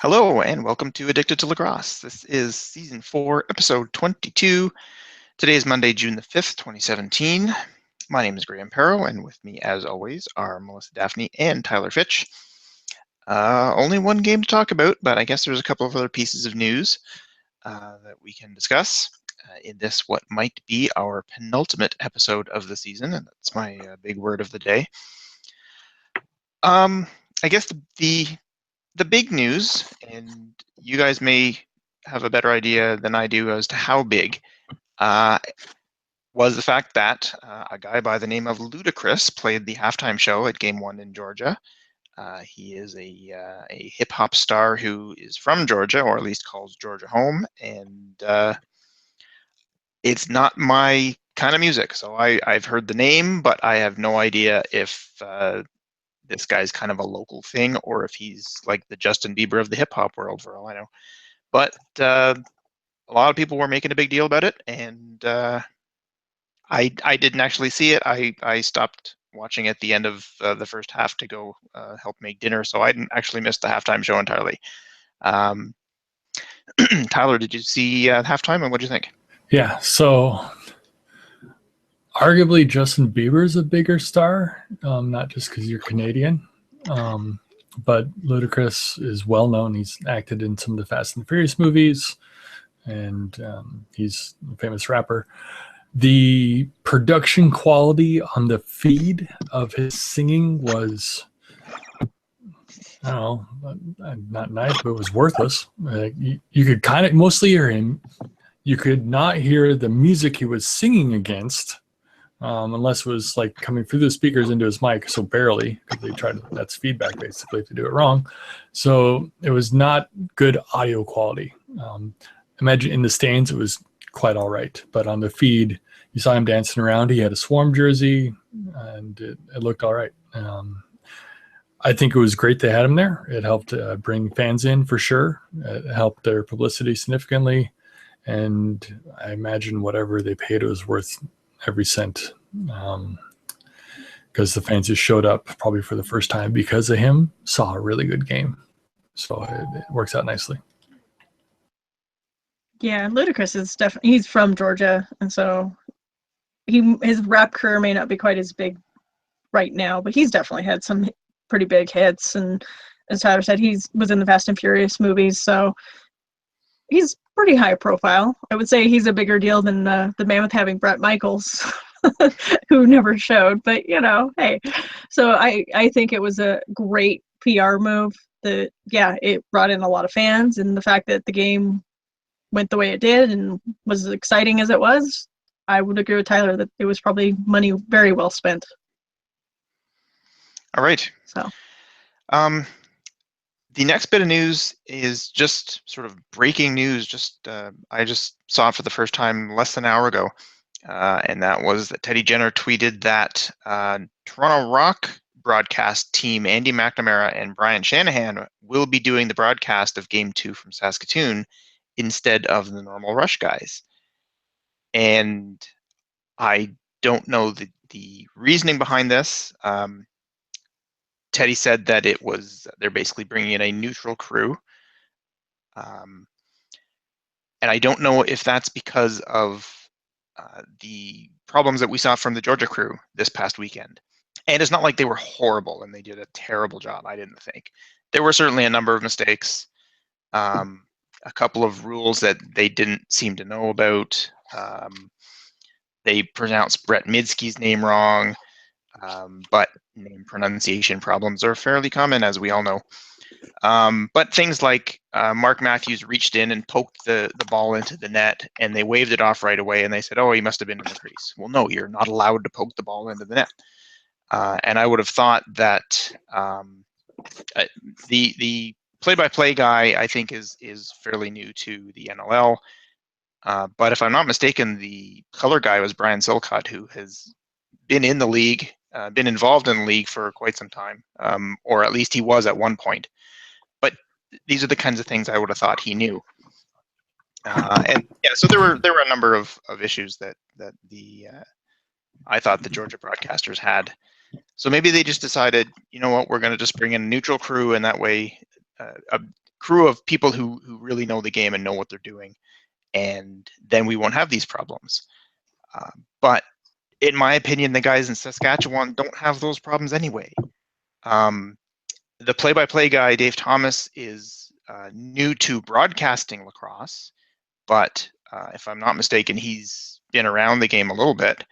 Hello and welcome to Addicted to Lacrosse. This is Season 4, Episode 22. Today is Monday, June the 5th, 2017. My name is Graham Perro, and with me, as always, are Melissa Daphne and Tyler Fitch. Only one game to talk about, but I guess there's a couple of other pieces of news that we can discuss in this, what might be our penultimate episode of the season, and that's my big word of the day. I guess the big news, and you guys may have a better idea than I do as to how big, was the fact that a guy by the name of Ludacris played the halftime show at Game 1 in Georgia. He is a hip-hop star who is from Georgia, or at least calls Georgia home, and it's not my kind of music. So I've heard the name, but I have no idea if this guy's kind of a local thing, or if he's like the Justin Bieber of the hip hop world, for all I know. But a lot of people were making a big deal about it, and I didn't actually see it. I stopped watching at the end of the first half to go help make dinner, so I didn't actually miss the halftime show entirely. Tyler, did you see halftime, and what do you think? Yeah, so arguably Justin Bieber is a bigger star, not just because you're Canadian, but Ludacris is well known. He's acted in some of the Fast and Furious movies, and he's a famous rapper. The production quality on the feed of his singing was, I don't know, not nice, but it was worthless. You could kind of mostly hear him. You could not hear the music he was singing against, unless it was like coming through the speakers into his mic, so barely, because they tried, that's feedback basically if you do it wrong. So it was not good audio quality. Imagine in the stands, it was quite all right, but on the feed, you saw him dancing around. He had a Swarm jersey, and it looked all right. I think it was great they had him there. It helped bring fans in for sure. It helped their publicity significantly. And I imagine whatever they paid, it was worth every cent, because the fans just showed up probably for the first time because of him, saw a really good game. So it works out nicely. Yeah, Ludacris is definitely, he's from Georgia, and so his rap career may not be quite as big right now, but he's definitely had some pretty big hits. And as Tyler said, he was in the Fast and Furious movies, so he's pretty high profile. I would say he's a bigger deal than the man with having Bret Michaels, who never showed. But hey. So I think it was a great PR move. It brought in a lot of fans, and the fact that the game went the way it did and was as exciting as it was, I would agree with Tyler that it was probably money very well spent. All right. So, the next bit of news is just sort of breaking news. I just saw it for the first time less than an hour ago, and that was that Teddy Jenner tweeted that Toronto Rock broadcast team Andy McNamara and Brian Shanahan will be doing the broadcast of Game 2 from Saskatoon instead of the normal Rush guys. And I don't know the reasoning behind this. Teddy said that they're basically bringing in a neutral crew. And I don't know if that's because of the problems that we saw from the Georgia crew this past weekend. And it's not like they were horrible and they did a terrible job, I didn't think. There were certainly a number of mistakes, a couple of rules that they didn't seem to know about. They pronounced Brett Midsky's name wrong, but name pronunciation problems are fairly common, as we all know. But things like Mark Matthews reached in and poked the ball into the net, and they waved it off right away, and they said, oh, he must have been in the crease. Well, no, you're not allowed to poke the ball into the net. And I would have thought that the play-by-play guy, I think, is fairly new to the NLL. But if I'm not mistaken, the color guy was Brian Silcott, who has been in the league, been involved in the league for quite some time, or at least he was at one point. But these are the kinds of things I would have thought he knew. And yeah, so there were a number of issues that I thought the Georgia broadcasters had. So maybe they just decided, you know what, we're going to just bring in a neutral crew, and that way crew of people who really know the game and know what they're doing, and then we won't have these problems. But in my opinion, the guys in Saskatchewan don't have those problems anyway. The play-by-play guy, Dave Thomas, is new to broadcasting lacrosse, but if I'm not mistaken, he's been around the game a little bit,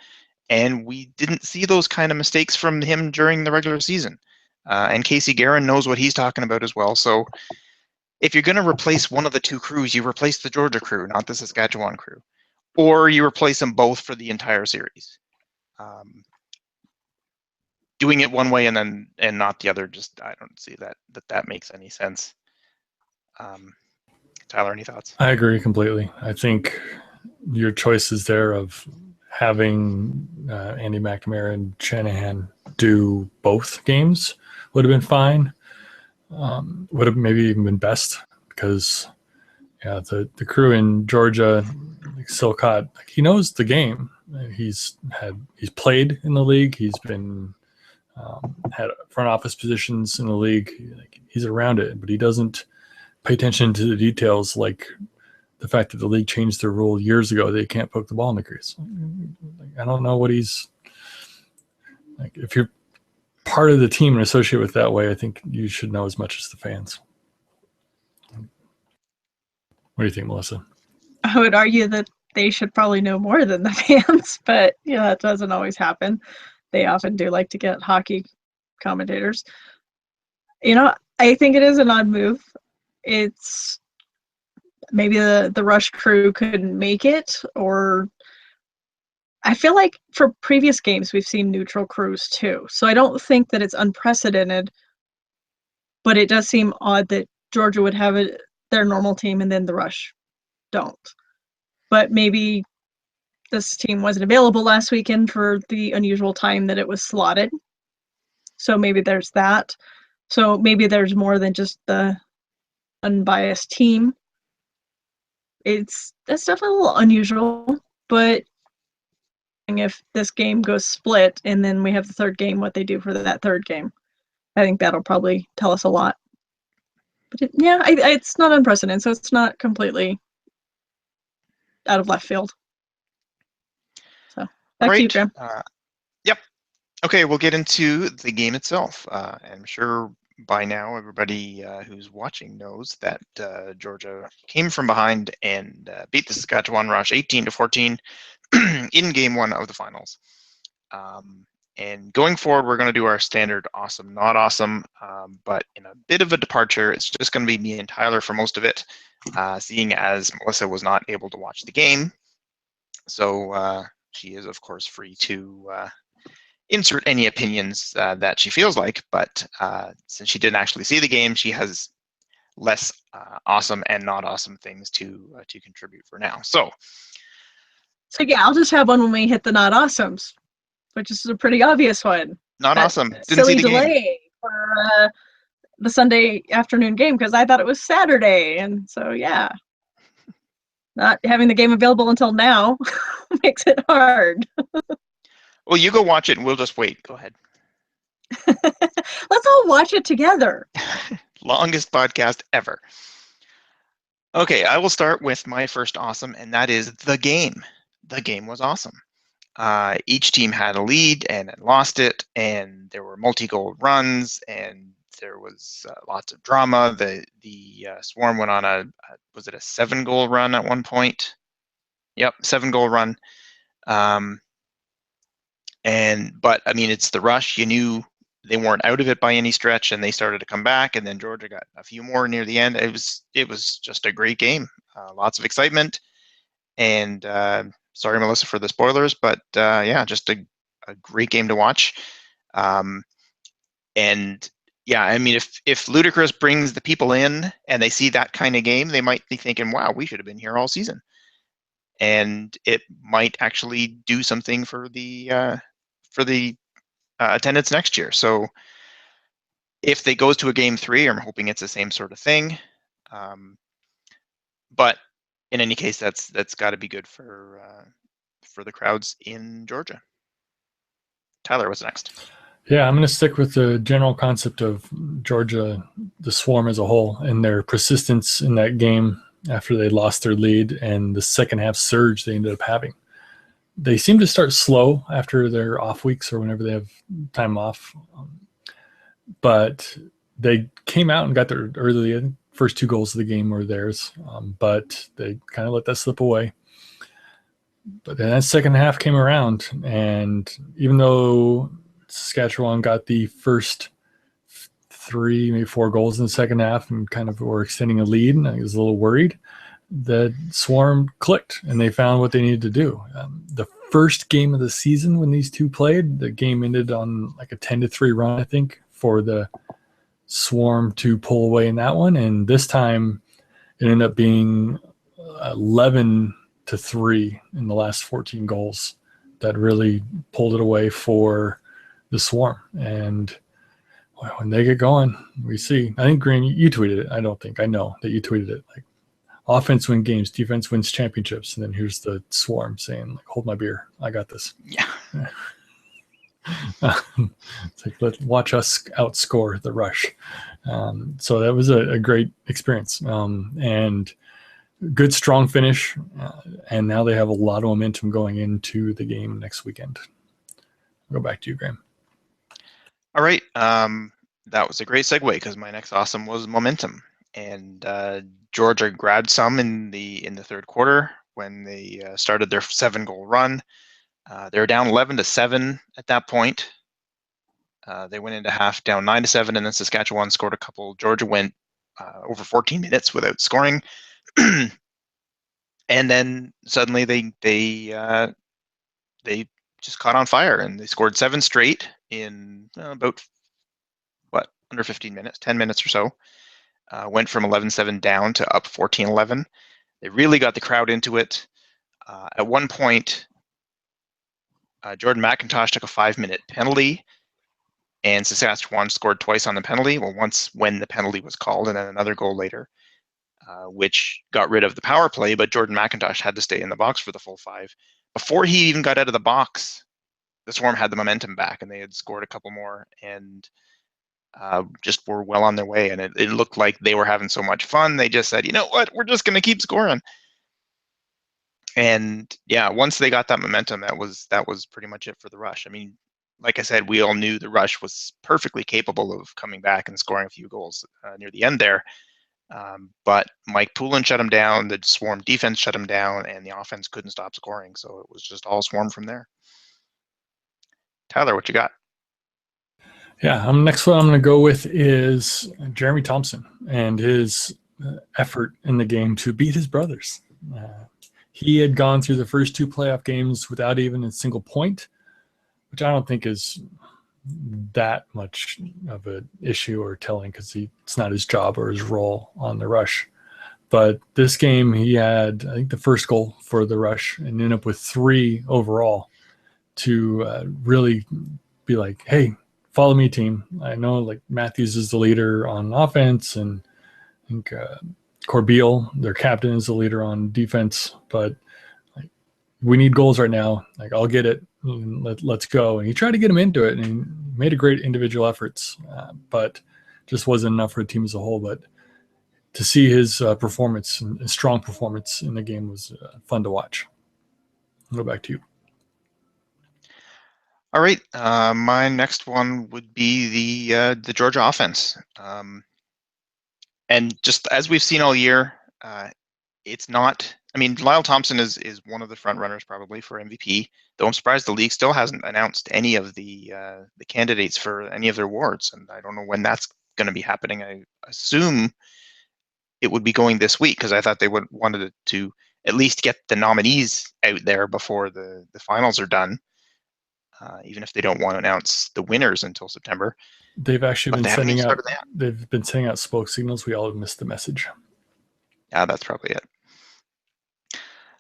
and we didn't see those kind of mistakes from him during the regular season. And Casey Guerin knows what he's talking about as well. So if you're going to replace one of the two crews, you replace the Georgia crew, not the Saskatchewan crew, or you replace them both for the entire series. Doing it one way and not the other, just I don't see that makes any sense. Tyler, any thoughts? I agree completely. I think your choices there of having Andy McNamara and Shanahan do both games would have been fine. Would have maybe even been best, because the crew in Georgia, like Silcott, like, he knows the game. He's played in the league. He's been had front office positions in the league. Like, he's around it, but he doesn't pay attention to the details, like the fact that the league changed their rule years ago that you can't poke the ball in the crease. I don't know what he's like. If you're part of the team and associate with that way, I think you should know as much as the fans. What do you think, Melissa? I would argue that they should probably know more than the fans, but that doesn't always happen. They often do like to get hockey commentators. I think it is an odd move. It's maybe the Rush crew couldn't make it, or I feel like for previous games we've seen neutral crews too. So I don't think that it's unprecedented, but it does seem odd that Georgia would have their normal team and then the Rush don't. But maybe this team wasn't available last weekend for the unusual time that it was slotted. So maybe there's that. So maybe there's more than just the unbiased team. That's definitely a little unusual, but if this game goes split and then we have the third game, what they do for that third game, I think that'll probably tell us a lot. But it's not unprecedented, so it's not completely out of left field. So back to you, Graham. Yep. Okay, we'll get into the game itself. I'm sure by now everybody who's watching knows that Georgia came from behind and beat the Saskatchewan Rush 18-14 in game one of the finals. And going forward, we're going to do our standard awesome, not awesome, but in a bit of a departure. It's just going to be me and Tyler for most of it, seeing as Melissa was not able to watch the game. So she is, of course, free to insert any opinions that she feels like, but since she didn't actually see the game, she has less awesome and not awesome things to contribute for now. So I'll just have one when we hit the not awesomes, which is a pretty obvious one. Not awesome. Didn't silly see the delay game for the Sunday afternoon game because I thought it was Saturday, and so not having the game available until now makes it hard. Well, you go watch it and we'll just wait. Go ahead. Let's all watch it together. Longest podcast ever. Okay, I will start with my first awesome, and that is the game. The game was awesome. Each team had a lead and lost it, and there were multi-goal runs, and there was lots of drama. The Swarm went on was it a 7-goal run at one point? Yep, 7-goal run. But I mean, it's the Rush. You knew they weren't out of it by any stretch, and they started to come back. And then Georgia got a few more near the end. It was just a great game. Lots of excitement. And sorry, Melissa, for the spoilers, but just a great game to watch. And yeah, I mean, if Ludacris brings the people in and they see that kind of game, they might be thinking, "Wow, we should have been here all season." And it might actually do something for the attendance next year. So if they goes to a game 3, I'm hoping it's the same sort of thing. But in any case, that's got to be good for the crowds in Georgia. Tyler, what's next? Yeah, I'm going to stick with the general concept of Georgia, the Swarm as a whole, and their persistence in that game after they lost their lead and the second half surge they ended up having. They seem to start slow after their off weeks or whenever they have time off, but they came out and got their early first 2 goals of the game were theirs, but they kind of let that slip away. But then that second half came around, and even though Saskatchewan got the first 3, maybe 4 goals in the second half and kind of were extending a lead, and I was a little worried, the Swarm clicked and they found what they needed to do. The first game of the season when these two played, the game ended on like a 10-3 run, I think, for the Swarm to pull away in that one. And this time it ended up being 11-3 in the last 14 goals that really pulled it away for the Swarm. And when they get going, we see. I think, Green, you tweeted it. I know that you tweeted it. Like, offense wins games, defense wins championships. And then here's the Swarm saying, like, hold my beer. I got this. Yeah. It's like, watch us outscore the Rush. So that was a great experience. And good, strong finish. And now they have a lot of momentum going into the game next weekend. I'll go back to you, Graham. All right. That was a great segue because my next awesome was momentum. And Georgia grabbed some in the third quarter when they started their 7-goal run. They were down 11-7 at that point. They went into half down 9-7, and then Saskatchewan scored a couple. Georgia went over 14 minutes without scoring, and then suddenly they just caught on fire, and they scored 7 straight in about under 15 minutes, 10 minutes or so. Went from 11-7 down to up 14-11. They really got the crowd into it. At one point, Jordan McIntosh took a 5-minute penalty, and Saskatchewan scored twice on the penalty. Well, once when the penalty was called, and then another goal later, which got rid of the power play, but Jordan McIntosh had to stay in the box for the full 5. Before he even got out of the box, the Swarm had the momentum back, and they had scored a couple more, and just were well on their way. And it looked like they were having so much fun, they just said, you know what, we're just going to keep scoring. And yeah, once they got that momentum, that was pretty much it for the Rush. I mean, like I said, we all knew the Rush was perfectly capable of coming back and scoring a few goals near the end there. But Mike Poulin shut him down, the Swarm defense shut him down, and the offense couldn't stop scoring. So it was just all Swarm from there. Tyler, what you got? Yeah, next one I'm going to go with is Jeremy Thompson and his effort in the game to beat his brothers. He had gone through the first 2 playoff games without even a single point, which I don't think is that much of an issue or telling because it's not his job or his role on the Rush. But this game, he had, I think, the first goal for the Rush and ended up with 3 overall to really be like, hey, follow me, team. I know like Matthews is the leader on offense, and I think Corbeil, their captain, is the leader on defense, but like, we need goals right now. Like, I'll get it. Let's go. And he tried to get him into it, and he made a great individual efforts, but just wasn't enough for the team as a whole. But to see his performance, and strong performance in the game, was fun to watch. I'll go back to you. All right, my next one would be the Georgia offense. And just as we've seen all year, it's not. I mean, Lyle Thompson is one of the front runners probably for MVP. Though I'm surprised the league still hasn't announced any of the candidates for any of their awards, and I don't know when that's going to be happening. I assume it would be going this week because I thought they would wanted to at least get the nominees out there before the finals are done. Even if they don't want to announce the winners until September. They've actually been sending out. They've been sending out smoke signals. We all have missed the message. Yeah, that's probably it.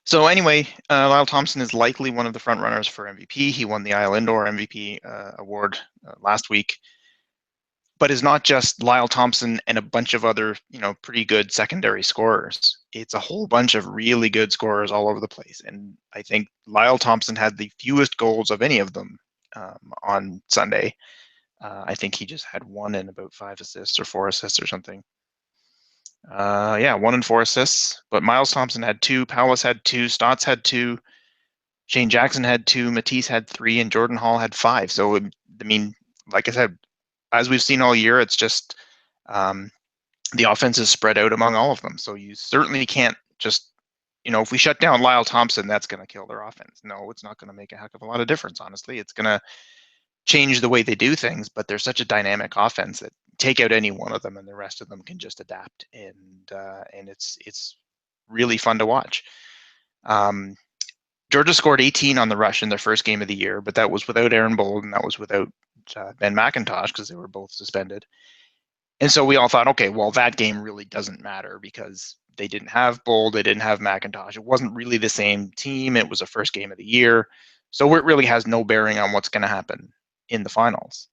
So anyway, Lyle Thompson is likely one of the front runners for MVP. He won the Isle Indoor MVP award last week, but is not just Lyle Thompson and a bunch of other, pretty good secondary scorers. It's a whole bunch of really good scorers all over the place. And I think Lyle Thompson had the fewest goals of any of them on Sunday. I think he just had 1 and about 5 assists or 4 assists or something. Yeah, 1 and 4 assists. But Miles Thompson had 2, Powlis had 2, Stotts had 2, Shane Jackson had 2, Matisse had 3, and Jordan Hall had 5. So, I mean, like I said, as we've seen all year, it's just the offense is spread out among all of them. So you certainly can't just, if we shut down Lyle Thompson, that's going to kill their offense. No, it's not going to make a heck of a lot of difference, honestly. It's going to change the way they do things, but they're such a dynamic offense that take out any one of them and the rest of them can just adapt. And it's really fun to watch. Georgia scored 18 on the rush in their first game of the year, but that was without Aaron Bold and that was without Ben McIntosh because they were both suspended. And so we all thought, okay, well, that game really doesn't matter because they didn't have Bold, they didn't have McIntosh. It wasn't really the same team. It was the first game of the year. So it really has no bearing on what's going to happen in the finals.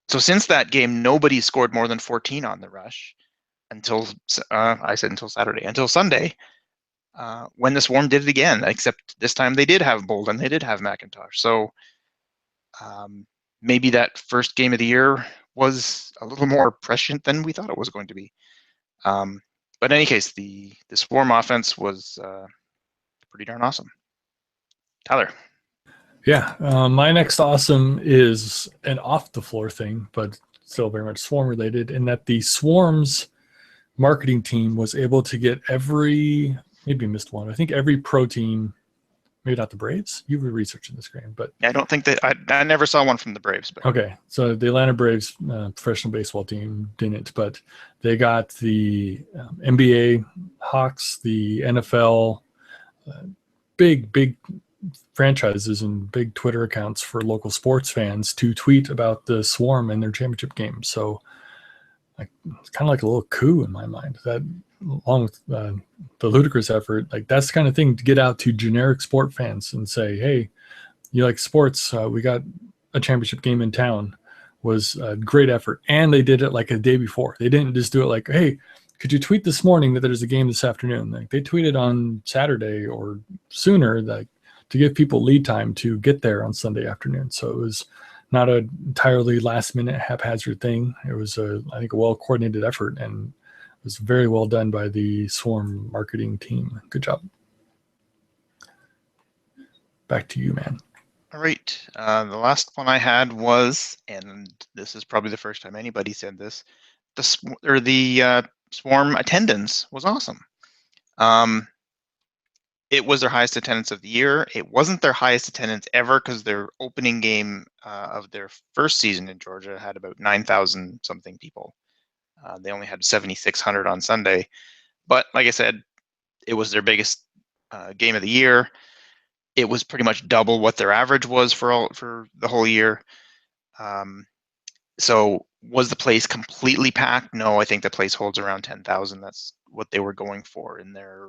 So since that game, nobody scored more than 14 on the rush until, until Saturday, until Sunday, when the Swarm did it again, except this time they did have Bold and they did have McIntosh. So maybe that first game of the year was a little more prescient than we thought it was going to be. But in any case, the Swarm offense was pretty darn awesome. Tyler. Yeah, my next awesome is an off-the-floor thing, but still very much Swarm related, in that the Swarm's marketing team was able to get maybe missed one, I think every pro team, maybe not the Braves. You were researching this, Graham, but I don't think that I never saw one from the Braves. But okay, so the Atlanta Braves professional baseball team didn't, but they got the NBA Hawks, the NFL, big franchises and big Twitter accounts for local sports fans to tweet about the Swarm and their championship game. So it's kind of like a little coup in my mind. That, along with the ludicrous effort, like that's the kind of thing to get out to generic sport fans and say, hey, you like sports, we got a championship game in town, was a great effort. And they did it like a day before. They didn't just do it like, hey, could you tweet this morning that there's a game this afternoon? Like they tweeted on Saturday or sooner, like to give people lead time to get there on Sunday afternoon. So it was not an entirely last minute haphazard thing. It was I think a well-coordinated effort, and it was very well done by the Swarm marketing team. Good job. Back to you, man. All right. The last one I had was, and this is probably the first time anybody said this, the Swarm attendance was awesome. It was their highest attendance of the year. It wasn't their highest attendance ever because their opening game of their first season in Georgia had about 9,000 something people. They only had 7,600 on Sunday. But like I said, it was their biggest game of the year. It was pretty much double what their average was for the whole year. So was the place completely packed? No, I think the place holds around 10,000. That's what they were going for in their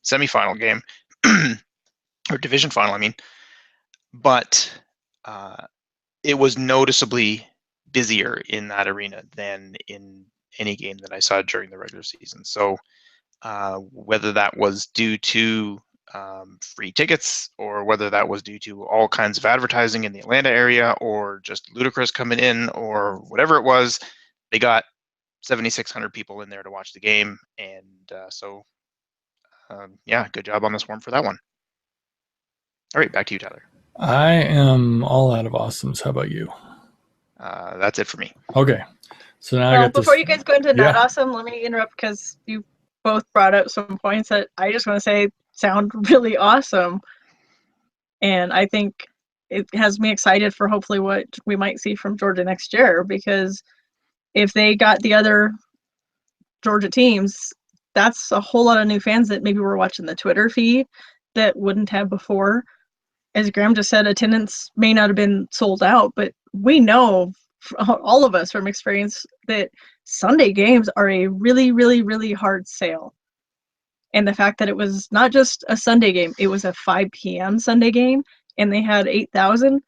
semifinal game or division final, I mean. But it was noticeably busier in that arena than in any game that I saw during the regular season. So whether that was due to free tickets or whether that was due to all kinds of advertising in the Atlanta area or just Ludacris coming in or whatever it was, they got 7,600 people in there to watch the game. And yeah, good job on the Swarm for that one. All right, back to you, Tyler. I am all out of awesomes. How about you? That's it for me. Okay. So now I got before this. you guys go into not awesome, let me interrupt because you both brought up some points that I just want to say sound really awesome. And I think it has me excited for hopefully what we might see from Georgia next year, because if they got the other Georgia teams, that's a whole lot of new fans that maybe were watching the Twitter feed that wouldn't have before. As Graham just said, attendance may not have been sold out, but we know, all of us from experience, that Sunday games are a really, really, really hard sale. And the fact that it was not just a Sunday game, it was a 5 p.m. Sunday game, and they had 8,000,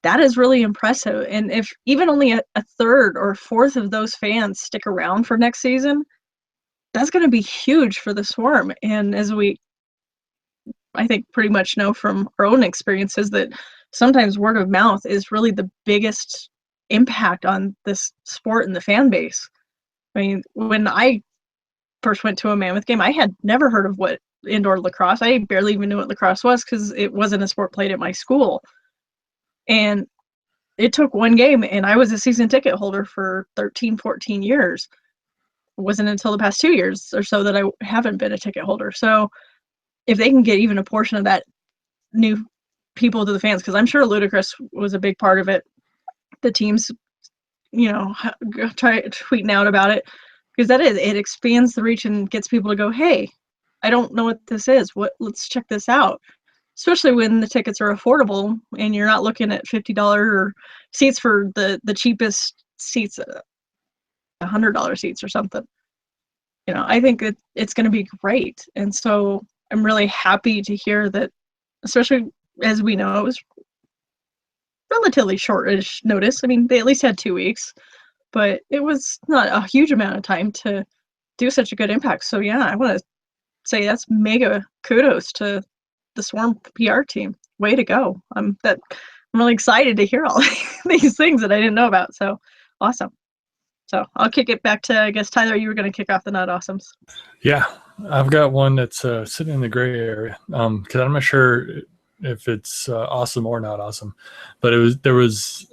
that is really impressive. And if even only a third or a fourth of those fans stick around for next season, that's going to be huge for the Swarm. And as we, I think, pretty much know from our own experiences, that sometimes word of mouth is really the biggest impact on this sport and the fan base. I mean, when I first went to a Mammoth game, I had never heard of what indoor lacrosse. I barely even knew what lacrosse was because it wasn't a sport played at my school. And it took one game, and I was a season ticket holder for 13, 14 years. It wasn't until the past 2 years or so that I haven't been a ticket holder. So if they can get even a portion of that new people to the fans, because I'm sure Ludacris was a big part of it. The teams, try tweeting out about it, because it expands the reach and gets people to go, hey, I don't know what this is. Let's check this out. Especially when the tickets are affordable and you're not looking at $50 seats for the cheapest seats, $100 seats or something. I think it's going to be great. And so I'm really happy to hear that, especially as we know, it was relatively shortish notice. I mean, they at least had 2 weeks, but it was not a huge amount of time to do such a good impact. So yeah, I want to say that's mega kudos to the Swarm PR team. Way to go. I'm really excited to hear all these things that I didn't know about. So awesome. So I'll kick it back to, I guess, Tyler, you were going to kick off the Not Awesomes. Yeah, I've got one that's sitting in the gray area because I'm not sure if it's awesome or not awesome, but there was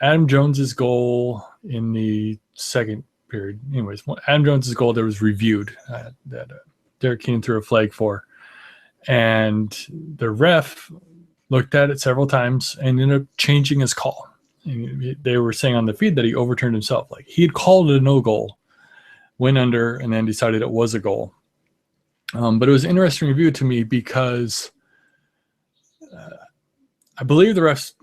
Adam Jones's goal in the second period. Anyways, Adam Jones's goal that was reviewed that Derek Keenan threw a flag for, and the ref looked at it several times and ended up changing his call. And they were saying on the feed that he overturned himself. Like, he had called it a no goal, went under, and then decided it was a goal. But it was an interesting review to me because I believe the refs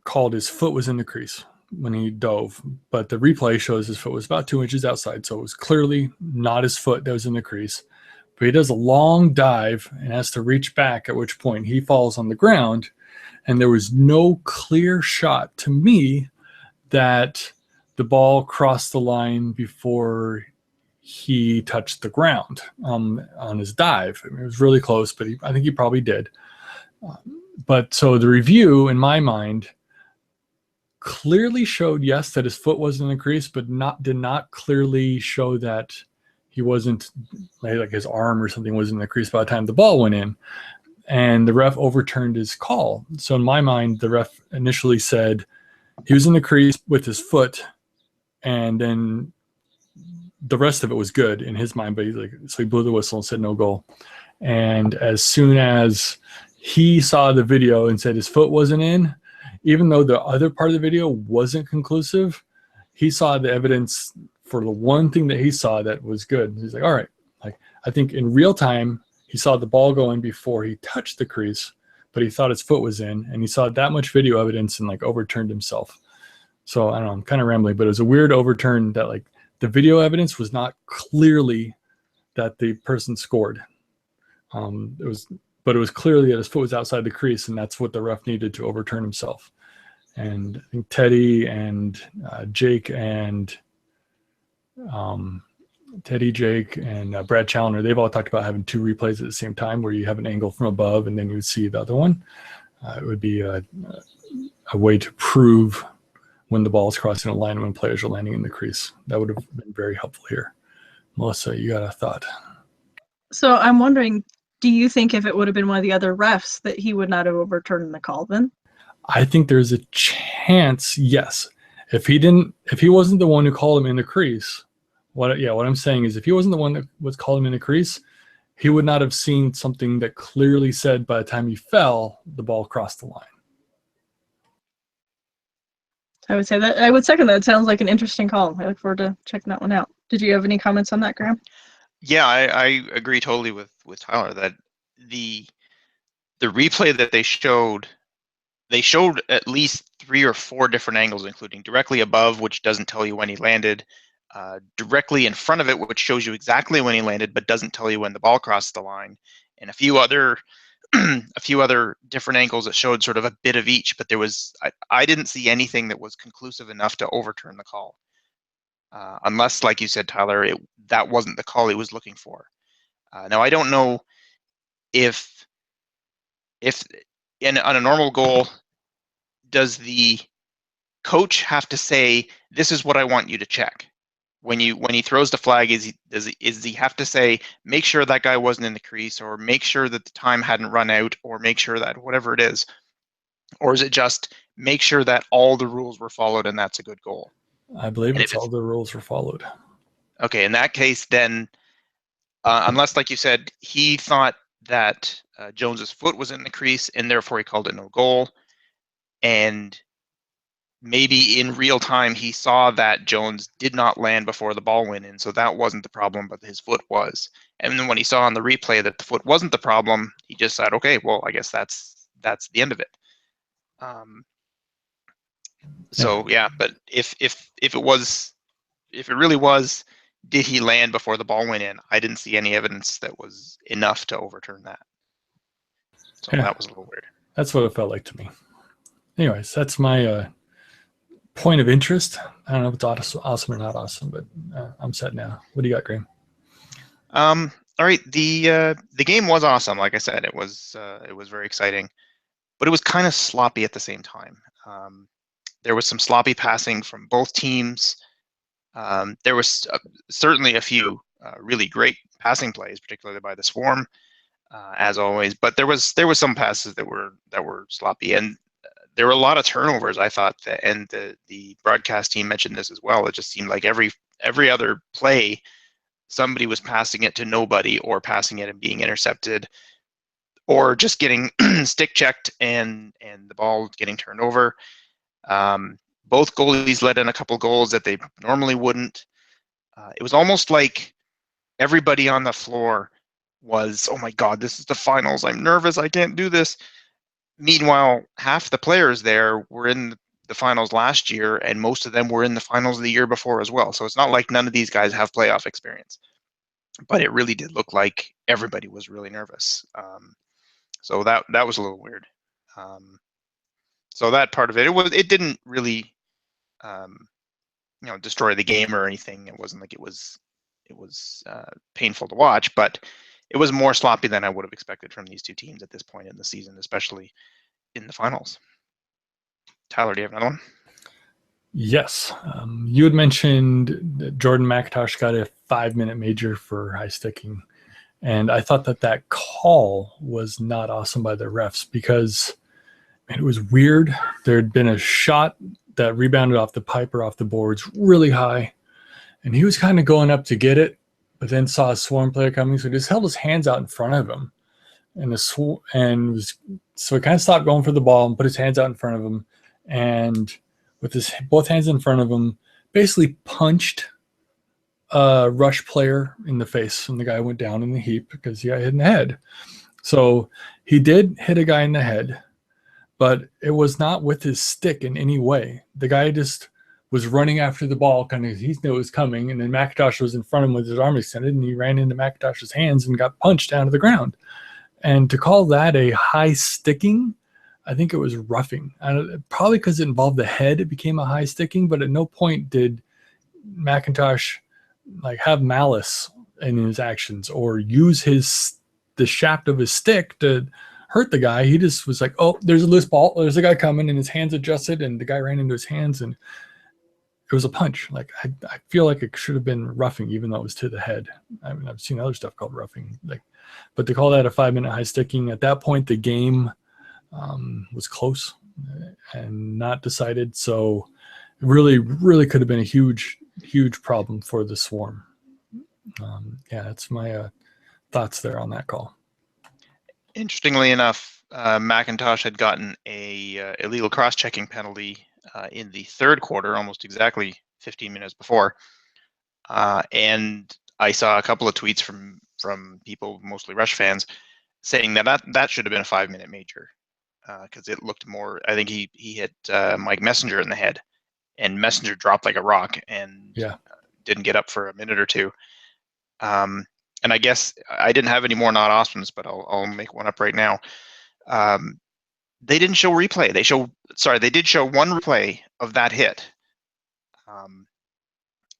called his foot was in the crease when he dove, but the replay shows his foot was about 2 inches outside, so it was clearly not his foot that was in the crease. But he does a long dive and has to reach back, at which point he falls on the ground, and there was no clear shot to me that the ball crossed the line before he touched the ground on his dive. I mean, it was really close, but I think he probably did. But so the review, in my mind, clearly showed, yes, that his foot was in the crease, but did not clearly show that he wasn't, like his arm or something was in the crease by the time the ball went in. And the ref overturned his call. So in my mind, the ref initially said he was in the crease with his foot, and then the rest of it was good in his mind. But so he blew the whistle and said no goal. And as soon as he saw the video and said his foot wasn't in, even though the other part of the video wasn't conclusive, he saw the evidence for the one thing that he saw that was good. He's like, all right, like, I think in real time, he saw the ball go in before he touched the crease, but he thought his foot was in, and he saw that much video evidence and like overturned himself. So I don't know, I'm kind of rambling, but it was a weird overturn that like the video evidence was not clearly that the person scored. But it was clearly that his foot was outside the crease, and that's what the ref needed to overturn himself. And I think Teddy and Jake and Brad Challoner, they've all talked about having 2 replays at the same time, where you have an angle from above and then you would see the other one. It would be a way to prove when the ball is crossing a line and when players are landing in the crease. That would have been very helpful here. Melissa, you got a thought? So I'm wondering, do you think if it would have been one of the other refs that he would not have overturned the call then? I think there's a chance, yes. If he wasn't the one who called him in the crease, what I'm saying is, if he wasn't the one that was calling him in the crease, he would not have seen something that clearly said by the time he fell, the ball crossed the line. I would say that. I would second that. It sounds like an interesting call. I look forward to checking that one out. Did you have any comments on that, Graham? Yeah, I agree totally with Tyler that the replay that they showed at least 3 or 4 different angles, including directly above, which doesn't tell you when he landed, directly in front of it, which shows you exactly when he landed, but doesn't tell you when the ball crossed the line, and a few other different angles that showed sort of a bit of each. But I didn't see anything that was conclusive enough to overturn the call, unless, like you said, Tyler, that wasn't the call he was looking for. Now, I don't know if on a normal goal, does the coach have to say, this is what I want you to check? When he throws the flag, does he have to say, make sure that guy wasn't in the crease, or make sure that the time hadn't run out, or make sure that whatever it is? Or is it just make sure that all the rules were followed and that's a good goal? I believe And it's if it's all the rules were followed. okay, in that case, then unless, like you said, he thought that Jones's foot was in the crease and therefore he called it no goal, and maybe in real time he saw that Jones did not land before the ball went in, so that wasn't the problem, but his foot was. And then when he saw on the replay that the foot wasn't the problem, he just said, okay, well, I guess that's the end of it. Um, so yeah, but if it really was, did he land before the ball went in? I didn't see any evidence that was enough to overturn that. So Yeah, that was a little weird. that's what it felt like to me. Anyways, that's my point of interest. I don't know if it's awesome or not awesome, but I'm set now. What do you got, Graham? All right, the game was awesome. Like I said, it was very exciting, but it was kind of sloppy at the same time. There was some sloppy passing from both teams. There was certainly a few really great passing plays, particularly by the Swarm, as always. But there was some passes that were sloppy, and there were a lot of turnovers. I thought that, and the broadcast team mentioned this as well. It just seemed like every other play, somebody was passing it to nobody, or passing it and being intercepted, or just getting stick checked and the ball getting turned over. Both goalies let in a couple goals that they normally wouldn't. It was almost like everybody on the floor was, oh my God, this is the finals. I'm nervous. I can't do this. Meanwhile, half the players there were in the finals last year, and most of them were in the finals the year before as well. So it's not like none of these guys have playoff experience. But it really did look like everybody was really nervous. So that was a little weird. So that part of it didn't really destroy the game or anything. It wasn't like it was painful to watch, but it was more sloppy than I would have expected from these two teams at this point in the season, especially in the finals. Tyler, do you have another one? Yes. You had mentioned that Jordan McIntosh got a 5-minute major for high sticking. And I thought that call was not awesome by the refs because it was weird. There had been a shot that rebounded off the pipe or off the boards really high. And he was kind of going up to get it, but then saw a Swarm player coming. So he just held his hands out in front of him. So he kind of stopped going for the ball and put his hands out in front of him. And with his both hands in front of him, basically punched a rush player in the face, and the guy went down in the heap because he got hit in the head. So he did hit a guy in the head, but it was not with his stick in any way. The guy just was running after the ball, kind of, he knew it was coming, and then McIntosh was in front of him with his arm extended, and he ran into McIntosh's hands and got punched down to the ground. And to call that a high sticking, I think it was roughing. Probably because it involved the head, it became a high sticking, but at no point did McIntosh have malice in his actions or use the shaft of his stick to hurt the guy. He just was like, oh, there's a loose ball. There's a guy coming, and his hands adjusted, and the guy ran into his hands, and it was a punch. I feel like it should have been roughing, even though it was to the head. I mean, I've seen other stuff called roughing, but to call that a 5-minute high sticking at that point, the game was close and not decided. So it really, really could have been a huge, huge problem for the Swarm. That's my thoughts there on that call. Interestingly enough, McIntosh had gotten a illegal cross-checking penalty in the third quarter, almost exactly 15 minutes before. And I saw a couple of tweets from people, mostly Rush fans, saying that should have been a 5-minute major because it looked more. I think he hit Mike Messenger in the head, and Messenger dropped like a rock and didn't get up for a minute or two. And I guess I didn't have any more not awesomes, but I'll make one up right now. They didn't show replay. They did show one replay of that hit.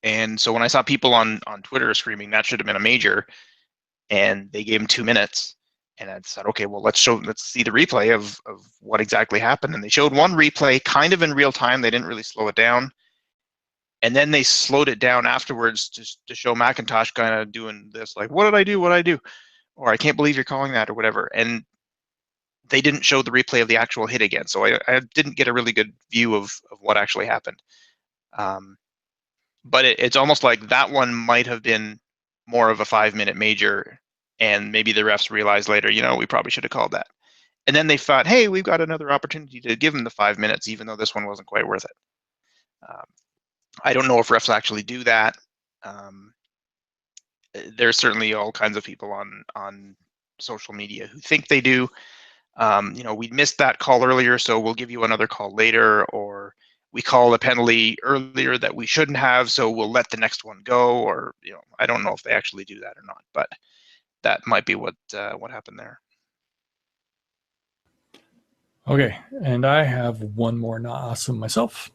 And so when I saw people on Twitter screaming that should have been a major, and they gave him 2 minutes, And I said, okay, well, let's see the replay of what exactly happened. And they showed one replay kind of in real time. They didn't really slow it down. And then they slowed it down afterwards to show McIntosh kind of doing this, like, what did I do? What did I do? Or I can't believe you're calling that or whatever. And they didn't show the replay of the actual hit again. So I didn't get a really good view of what actually happened. But it's almost like that one might have been more of a 5-minute major. And maybe the refs realized later, we probably should have called that. And then they thought, hey, we've got another opportunity to give them the 5 minutes, even though this one wasn't quite worth it. I don't know if refs actually do that. There's certainly all kinds of people on social media who think they do. We missed that call earlier, so we'll give you another call later, or we call a penalty earlier that we shouldn't have, so we'll let the next one go, or I don't know if they actually do that or not, but that might be what happened there. Okay, and I have one more not awesome myself.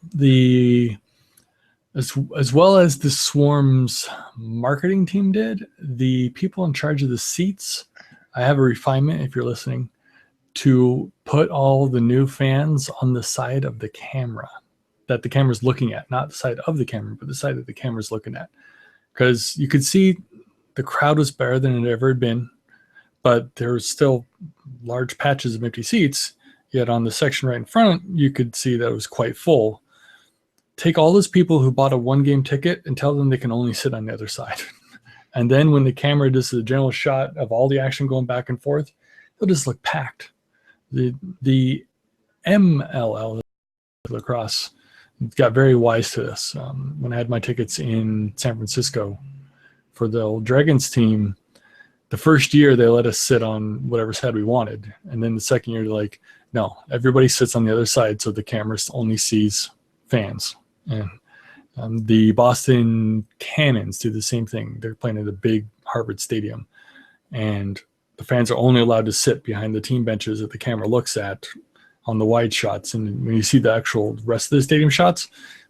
As well as the Swarm's marketing team did, the people in charge of the seats, I have a refinement, if you're listening, to put all the new fans on the side of the camera that the camera's looking at, not the side of the camera, but the side that the camera's looking at. Because you could see the crowd was better than it ever had been, but there was still large patches of empty seats. Yet on the section right in front, you could see that it was quite full. Take all those people who bought a one-game ticket and tell them they can only sit on the other side. And then when the camera does the general shot of all the action going back and forth, it'll just look packed. The MLL, Lacrosse, got very wise to this. When I had my tickets in San Francisco for the old Dragons team, the first year they let us sit on whatever side we wanted. And then the second year, they're like, no, everybody sits on the other side so the camera only sees fans. And the Boston Cannons do the same thing. They're playing at a big Harvard stadium. And the fans are only allowed to sit behind the team benches that the camera looks at on the wide shots. And when you see the actual rest of the stadium shots,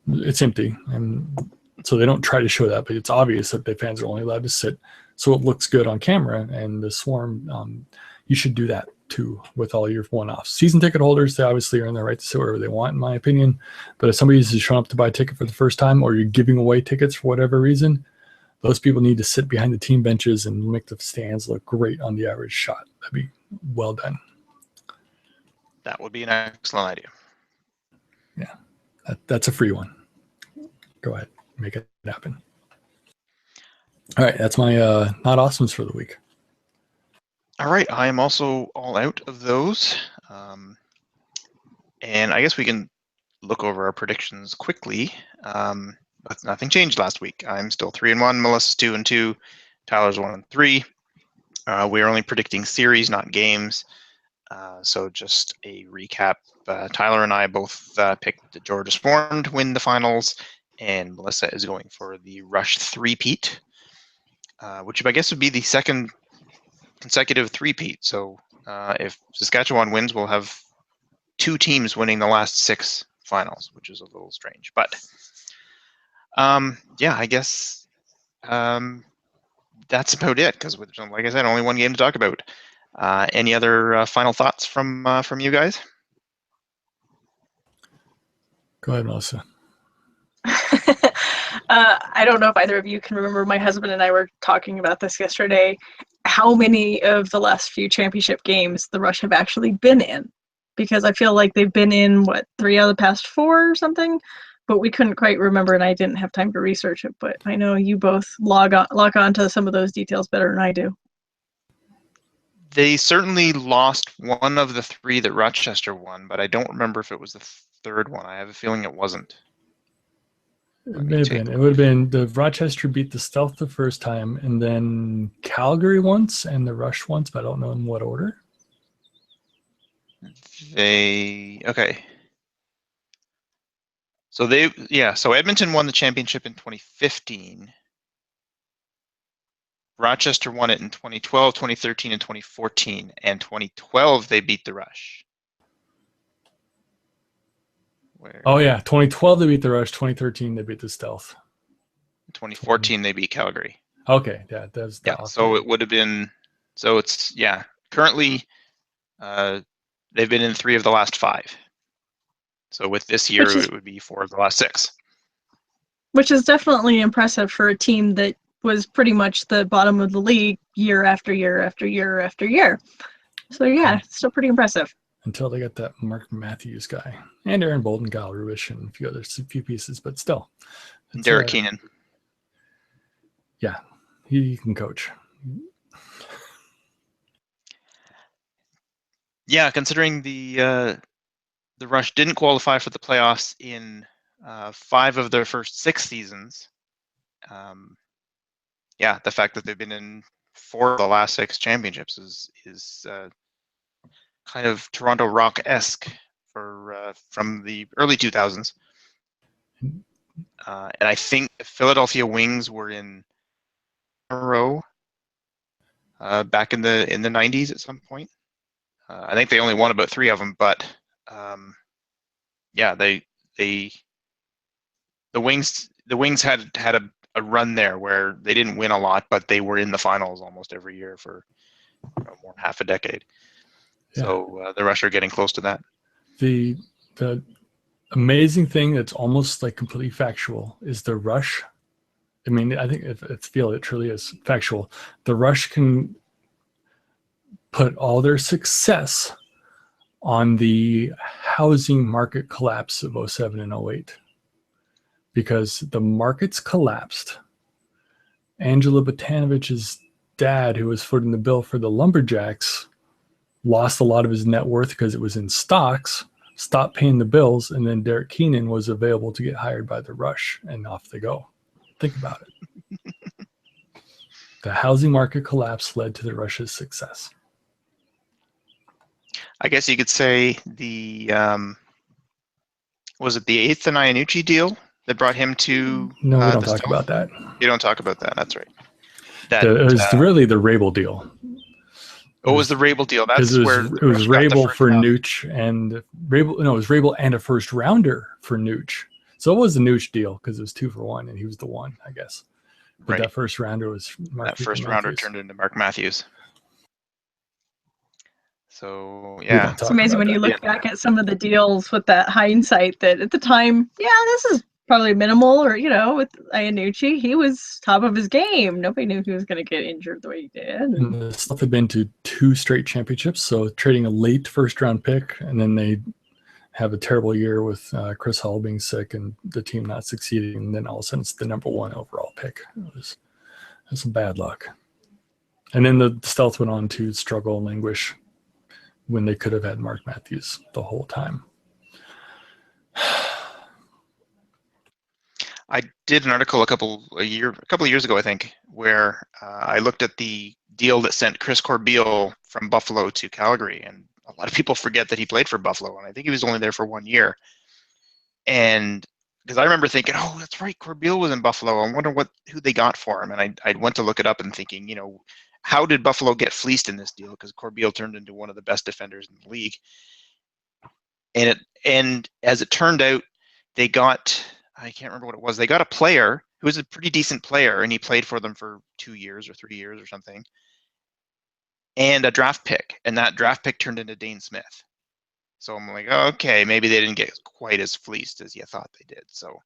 it's empty. And so they don't try to show that, but it's obvious that the fans are only allowed to sit. So it looks good on camera. And the Swarm, you should do that too with all your one-offs. Season ticket holders, they obviously are in their right to sit wherever they want, in my opinion. But if somebody's just showing up to buy a ticket for the first time, or you're giving away tickets for whatever reason, those people need to sit behind the team benches and make the stands look great on the average shot. That'd be well done. That would be an excellent idea. Yeah, that's a free one. Go ahead, make it happen. All right, that's my not awesomes for the week. All right, I am also all out of those. And I guess we can look over our predictions quickly. But nothing changed last week. I'm still 3-1, Melissa's 2-2, Tyler's 1-3. We are only predicting series, not games. So just a recap. Tyler and I both picked the Georgia Swarm to win the finals, and Melissa is going for the Rush three-peat, which I guess would be the second consecutive three-peat. So if Saskatchewan wins, we'll have two teams winning the last 6 finals, which is a little strange. But yeah, I guess that's about it, because like I said, only one game to talk about. Any other final thoughts from you guys? Go ahead, Melissa. I don't know if either of you can remember, my husband and I were talking about this yesterday, how many of the last few championship games the Rush have actually been in. Because I feel like they've been in, 3 out of the past 4 or something? But we couldn't quite remember, and I didn't have time to research it. But I know you both log on to some of those details better than I do. They certainly lost one of the 3 that Rochester won, but I don't remember if it was the third one. I have a feeling it wasn't. It may have been. It would have been the Rochester beat the Stealth the first time, and then Calgary once, and the Rush once, but I don't know in what order. Okay. So so Edmonton won the championship in 2015. Rochester won it in 2012, 2013, and 2014. And 2012, they beat the Rush. Oh, yeah. 2012, they beat the Rush. 2013, they beat the Stealth. In 2014, they beat Calgary. Okay. Yeah. That's so it would have been, so it's, currently, they've been in 3 of the last 5. So with this year, it would be 4 of the last 6. Which is definitely impressive for a team that was pretty much the bottom of the league year after year after year after year. So yeah, it's still pretty impressive. Until they got that Mark Matthews guy and Aaron Bolden, Kyle Rubish, and a few pieces, but still. Derek Keenan. Yeah, he can coach. Yeah, considering the Rush didn't qualify for the playoffs in 5 of their first 6 seasons. Yeah, the fact that they've been in 4 of the last 6 championships is kind of Toronto Rock-esque from the early 2000s. And I think the Philadelphia Wings were in a row back in the 90s at some point. I think they only won about 3 of them, but yeah, the Wings had a run there where they didn't win a lot, but they were in the finals almost every year for more than half a decade. Yeah. So the Rush are getting close to that. The amazing thing that's almost like completely factual is the Rush. I mean, I think it truly is factual. The Rush can put all their success on the housing market collapse of 07 and 08 because the markets collapsed. Angela Botanovich's dad, who was footing the bill for the Lumberjacks, lost a lot of his net worth because it was in stocks, stopped paying the bills, and then Derek Keenan was available to get hired by the Rush, and off they go. Think about it. The housing market collapse led to the Rush's success. I guess you could say was it the 8th and Iannucci deal that brought him to? No, we don't talk about that. You don't talk about that. That's right. It was really the Rabel deal. It was the Rabel deal. That's where it was Rabel for Nooch and Rabel. No, it was Rabel and a first rounder for Nooch. So it was the Nooch deal because it was 2 for 1, and he was the one, I guess. But that first rounder was Mark. That first rounder turned into Mark Matthews. So yeah, it's amazing when you look back at some of the deals with that hindsight. That at the time, yeah, this is probably minimal, or with Iannucci, he was top of his game. Nobody knew he was going to get injured the way he did. And the stuff had been to 2 straight championships, so trading a late first-round pick, and then they have a terrible year with Chris Hull being sick and the team not succeeding, and then all of a sudden it's the number 1 overall pick. It was some bad luck. And then the Stealth went on to struggle and languish when they could have had Mark Matthews the whole time. I did an article a couple of years ago, I think, where I looked at the deal that sent Chris Corbeil from Buffalo to Calgary, and a lot of people forget that he played for Buffalo, and I think he was only there for 1 year. And because I remember thinking, oh, that's right, Corbeil was in Buffalo. I wonder who they got for him, and I went to look it up and thinking, how did Buffalo get fleeced in this deal? Because Corbeil turned into one of the best defenders in the league, and as it turned out, they got, I can't remember what it was. They got a player who was a pretty decent player, and he played for them for 2 years or 3 years or something, and a draft pick, and that draft pick turned into Dane Smith. So I'm like, oh, okay, maybe they didn't get quite as fleeced as you thought they did. So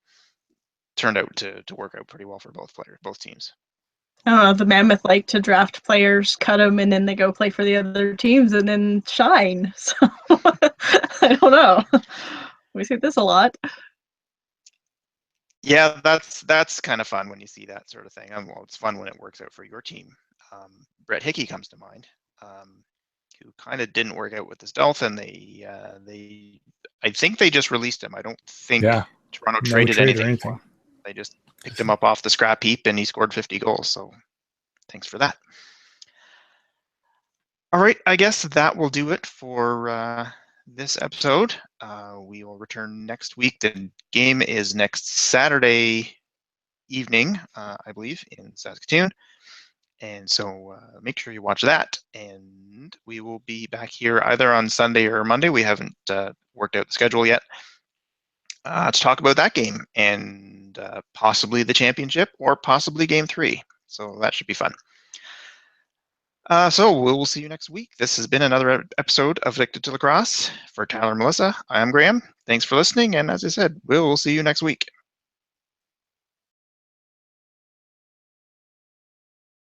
turned out to work out pretty well for both teams. I don't know, the Mammoth like to draft players, cut them, and then they go play for the other teams and then shine. So I don't know. We see this a lot. Yeah, that's kind of fun when you see that sort of thing. Well, it's fun when it works out for your team. Brett Hickey comes to mind, who kind of didn't work out with the Stealth, and I think they just released him. I don't think Toronto traded anything for him. They just picked him up off the scrap heap, and he scored 50 goals. So thanks for that. All right, I guess that will do it for this episode. We will return next week. The game is next Saturday evening, I believe, in Saskatoon. And so make sure you watch that. And we will be back here either on Sunday or Monday. We haven't worked out the schedule yet. To talk about that game and possibly the championship or possibly game 3. So that should be fun. So we'll see you next week. This has been another episode of Addicted to Lacrosse. For Tyler and Melissa, I am Graham. Thanks for listening, and as I said, we'll see you next week.